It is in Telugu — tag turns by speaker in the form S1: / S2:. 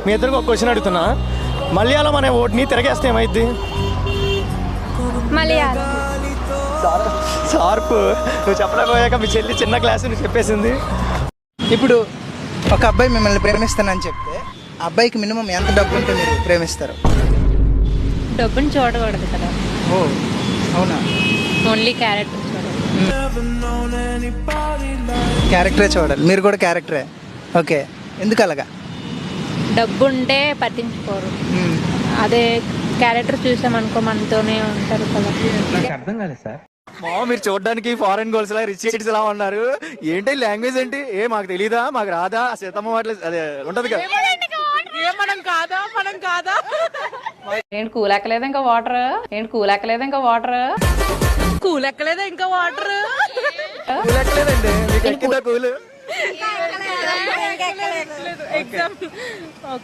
S1: మీ ఇద్దరికి ఒక క్వశ్చన్ అడుగుతున్నా, మలయాళం అనే ఓట్ని తిరగేస్తే ఏమైద్ది?
S2: మలయాళం.
S1: షార్ప్. నువ్వు చెప్పలేకపోయాక మీ చెల్లి చిన్న క్లాస్ నువ్వు చెప్పేసింది.
S3: ఇప్పుడు ఒక అబ్బాయి మిమ్మల్ని ప్రేమిస్తానని చెప్తే అబ్బాయికి మినిమం ఎంత డబ్బు ఉంటే మీరు ప్రేమిస్తారు?
S2: డబ్బుని చూడకూడదు కదా,
S3: ఓ అవునా?
S2: ఓన్లీ క్యారెక్టర్ చూడాలి.
S3: క్యారెక్టరే చూడాలి. మీరు కూడా క్యారెక్టరే. ఓకే, ఎందుకు అలాగా?
S2: డబ్బు ఉంటే పట్టించుకోరు, అదే క్యారెక్టర్ చూసామనుకో మనతోనే ఉంటారు కదా.
S1: మీరు చూడడానికి ఫారెన్ గోల్స్ లా రిచ్ కిడ్స్ లా ఉన్నారు. ఏంటి లాంగ్వేజ్ ఏంటి? మాకు తెలీదా, మాకు రాదా? సీతమ్మ వాటి అదే ఉంటది కదా.
S2: ఏంటి కూల్ ఎక్కలేదు ఇంకా వాటర్? ఏంటి కూల్ ఎక్కలేదు ఇంకా వాటర్? కూల్ ఎక్కలేదు ఇంకా వాటర్?
S1: కూల్ ఎక్కలేదండి, మీకు ఎక్కిందా కూల్?